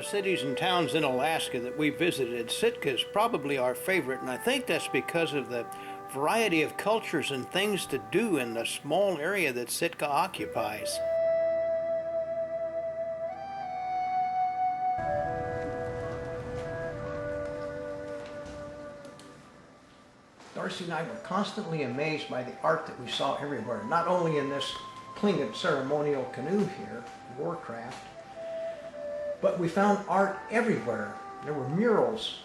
the cities and towns in Alaska that we visited, Sitka is probably our favorite, and I think that's because of the variety of cultures and things to do in the small area that Sitka occupies. Darcy and I were constantly amazed by the art that we saw everywhere, not only in this Tlingit ceremonial canoe here, Warcraft, but we found art everywhere. There were murals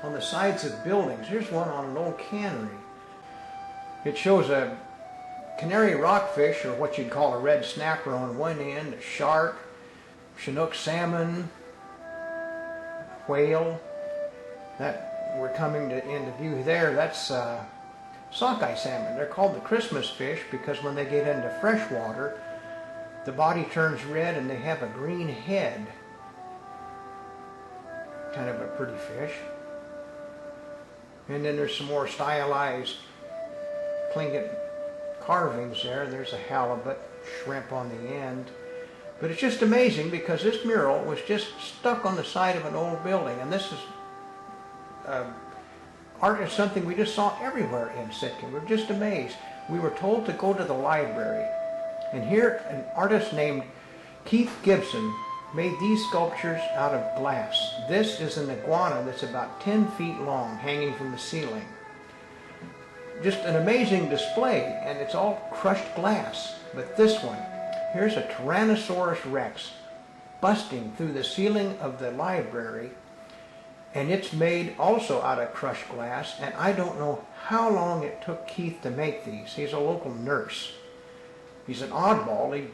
on the sides of buildings. Here's one on an old cannery. It shows a canary rockfish, or what you'd call a red snapper, on one end, a shark, Chinook salmon, whale. That we're coming into view there, that's sockeye salmon. They're called the Christmas fish because when they get into fresh water, the body turns red and they have a green head. Kind of a pretty fish. And then there's some more stylized Tlingit carvings there. There's a halibut, shrimp on the end. But it's just amazing because this mural was just stuck on the side of an old building, and this is art is something we just saw everywhere in Sitka. We're just amazed. We were told to go to the library, and here an artist named Keith Gibson made these sculptures out of glass. This is an iguana that's about 10 feet long, hanging from the ceiling. Just an amazing display, and it's all crushed glass. But this one, here's a Tyrannosaurus Rex busting through the ceiling of the library, and it's made also out of crushed glass, and I don't know how long it took Keith to make these. He's a local nurse. He's an oddball. He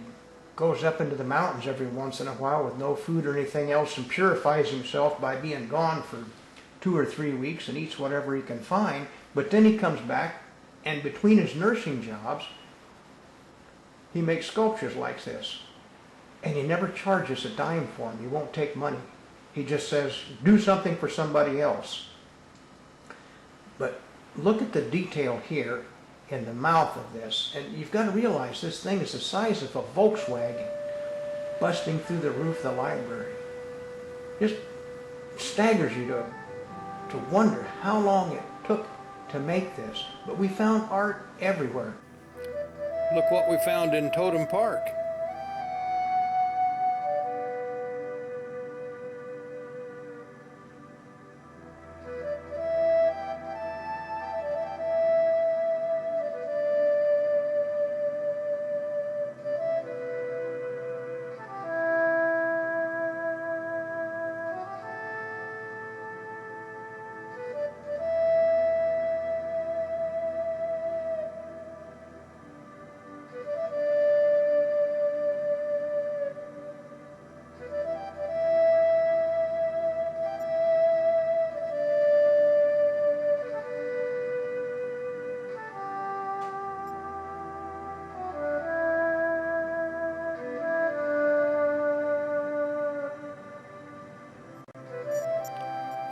goes up into the mountains every once in a while with no food or anything else and purifies himself by being gone for 2 or 3 weeks and eats whatever he can find. But then he comes back, and between his nursing jobs, he makes sculptures like this. And he never charges a dime for them. He won't take money. He just says, do something for somebody else. But look at the detail here in the mouth of this. And you've got to realize this thing is the size of a Volkswagen busting through the roof of the library. Just staggers you to wonder how long it took to make this. But we found art everywhere. Look what we found in Totem Park.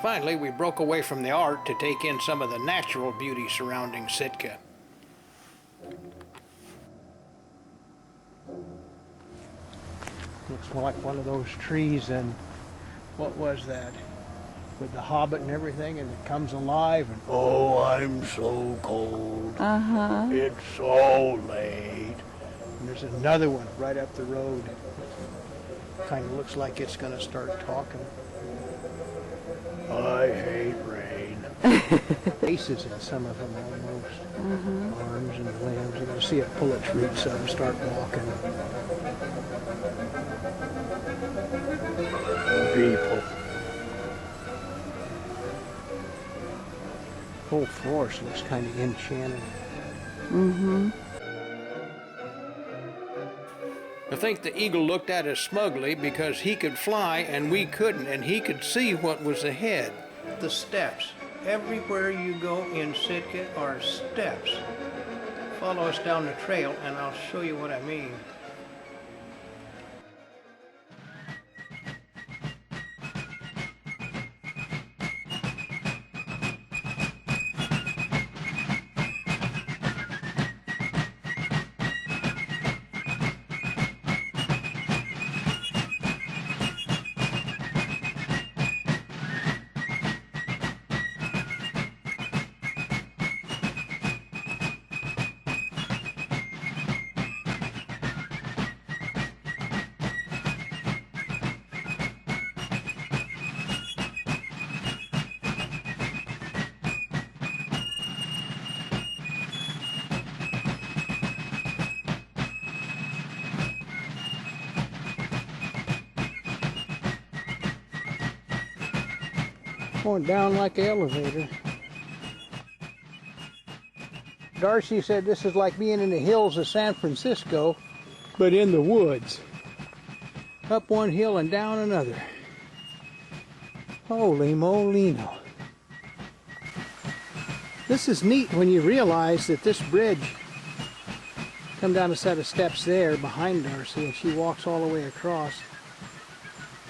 Finally, we broke away from the art to take in some of the natural beauty surrounding Sitka. Looks like one of those trees in, what was that? With the Hobbit and everything, and it comes alive, and oh, I'm so cold. It's so late. And there's another one right up the road. Kind of looks like it's going to start talking. I hate rain. Faces in some of them almost. Arms and limbs. You're going to see it pull its roots up and start walking. People. Whole forest looks kind of enchanted. I think the eagle looked at us smugly because he could fly and we couldn't, and he could see what was ahead. The steps. Everywhere you go in Sitka are steps. Follow us down the trail and I'll show you what I mean. Going down like an elevator. Darcy said this is like being in the hills of San Francisco, but in the woods. Up one hill and down another. Holy molino. This is neat when you realize that this bridge, come down a set of steps there behind Darcy and she walks all the way across.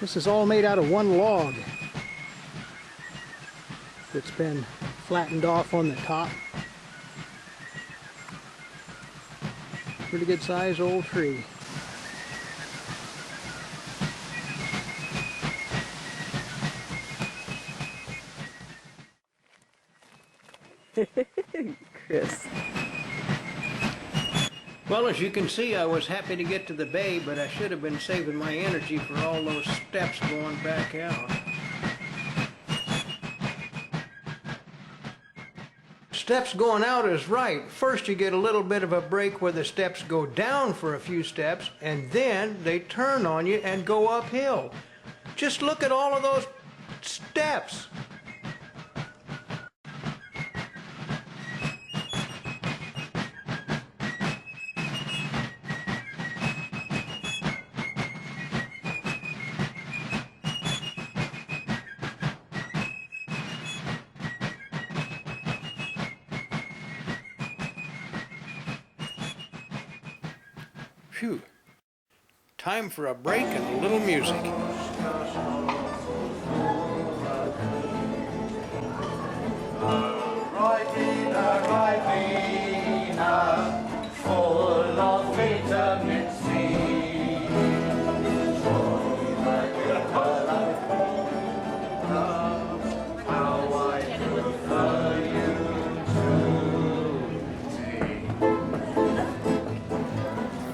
This is all made out of one log that's been flattened off on the top. Pretty good size old tree. Chris. Well, as you can see, I was happy to get to the bay, but I should have been saving my energy for all those steps going back out. Steps going out is right. First you get a little bit of a break where the steps go down for a few steps, and then they turn on you and go uphill. Just look at all of those steps. Phew. Time for a break and a little music. Full of vitamin C. How I prefer you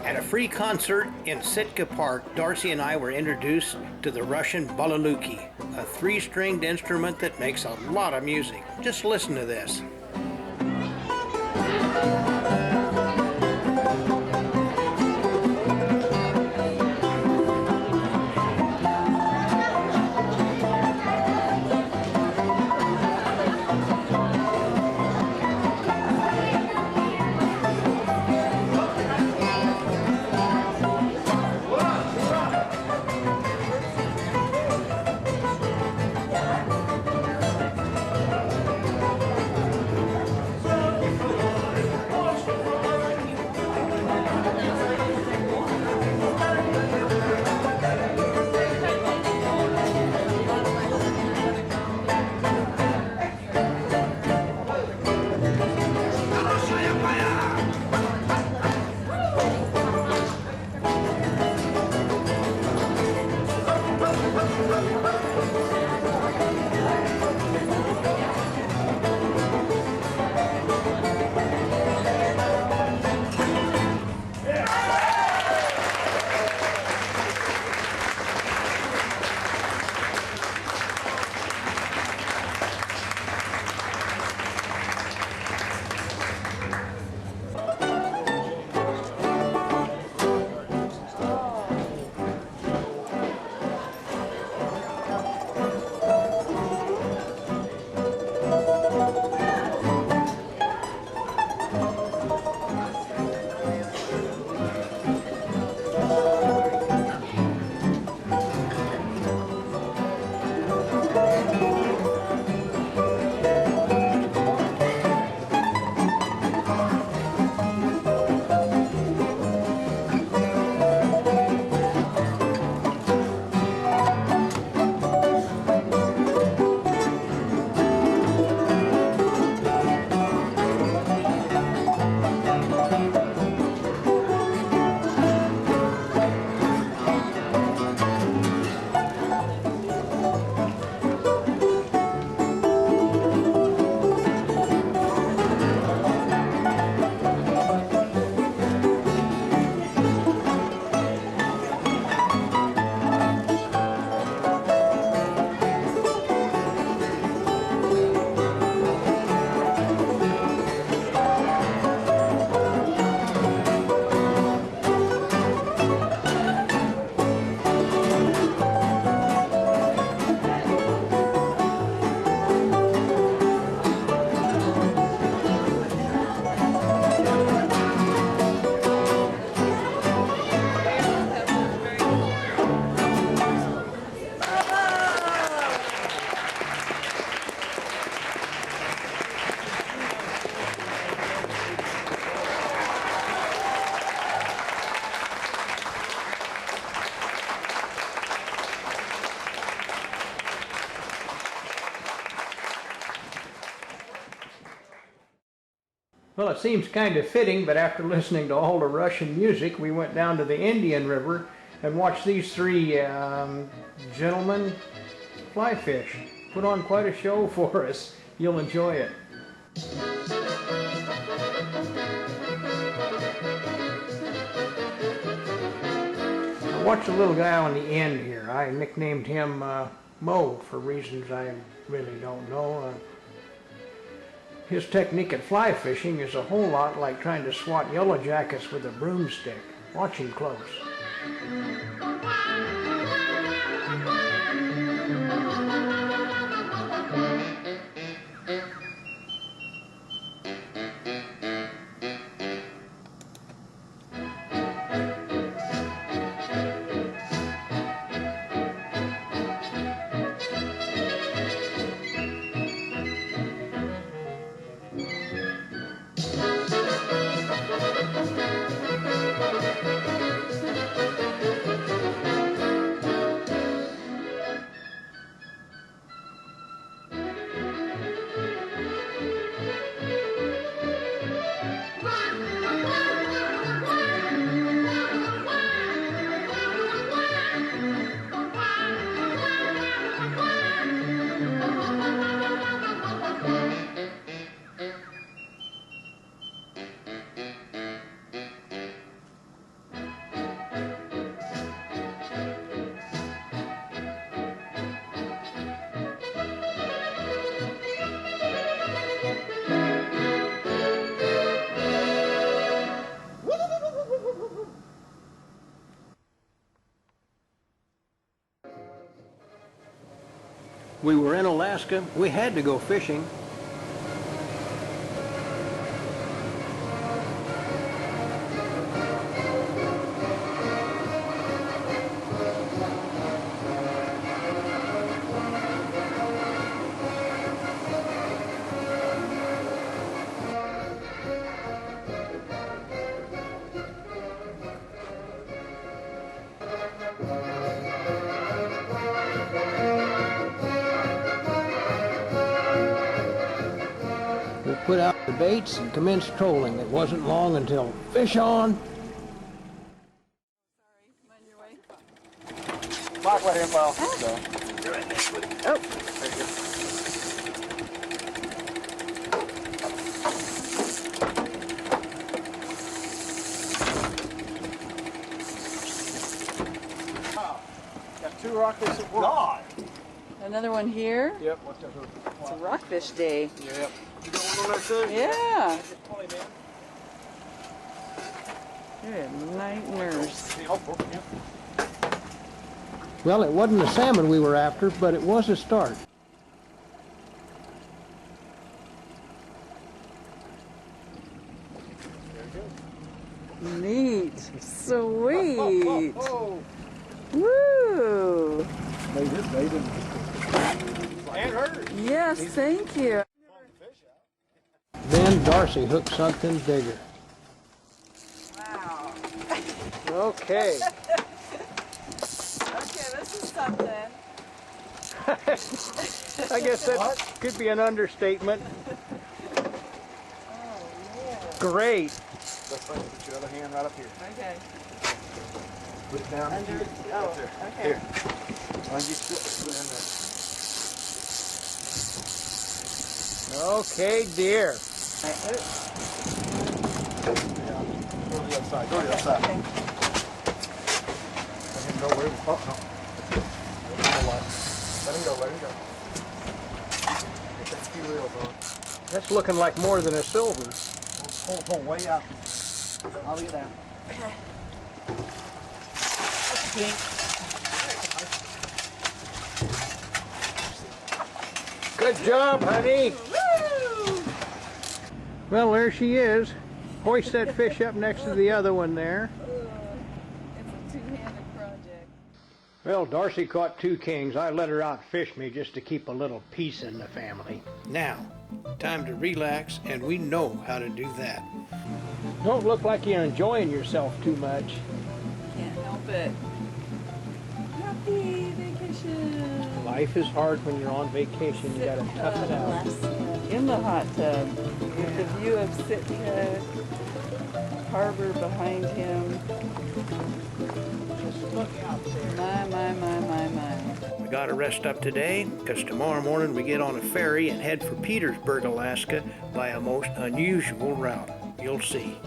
to. At a free concert in Sitka Park, Darcy and I were introduced to the Russian balaluki, a three-stringed instrument that makes a lot of music. Just listen to this. Well, it seems kind of fitting, but after listening to all the Russian music, we went down to the Indian River and watched these three gentlemen fly fish. Put on quite a show for us. You'll enjoy it. Watch the little guy on the end here. I nicknamed him Mo for reasons I really don't know. His technique at fly fishing is a whole lot like trying to swat yellow jackets with a broomstick. Watch him close. We were in Alaska. We had to go fishing. Put out the baits and commenced trolling. It wasn't long until fish on. Sorry, mind your way. Mark let him well. Oh. Got 2 rockfish at work. God. Another one here. Yep. What's that? It's a rockfish day. Yep. You got one on there too? Yeah. 20, man. You're a night nurse. Well, it wasn't the salmon we were after, but it was a start. Neat. Sweet. Oh, Woo. made his bait and hers. Yes, thank you. Then Darcy hooked something bigger. Wow. Okay. Okay, this is something. I guess that could be an understatement. Oh, yeah. Great. That's right. Put your other hand right up here. Okay. Put it down. Under. Right Oh, there. okay. Here. I'll get you put it in there. Okay, dear. Yeah. Go to the other side. Go to the other side. Okay. Let him go where he was. Oh, no. Let him go. Let him go. Get that ski reels on. That's looking like more than a silver. Pull way out. I'll get down. Okay. Good job, honey. Woo! Well, there she is. Hoist that fish up next to the other one there. It's a two-handed project. Well, Darcy caught 2 kings. I let her outfish me just to keep a little peace in the family. Now, time to relax, and we know how to do that. Don't look like you're enjoying yourself too much. Can't help it. Happy vacation. Life is hard when you're on vacation. You gotta tough it out. In the hot tub. Because view of Sitka harbor behind him. Just look out there. My. We got to rest up today because tomorrow morning we get on a ferry and head for Petersburg, Alaska by a most unusual route. You'll see.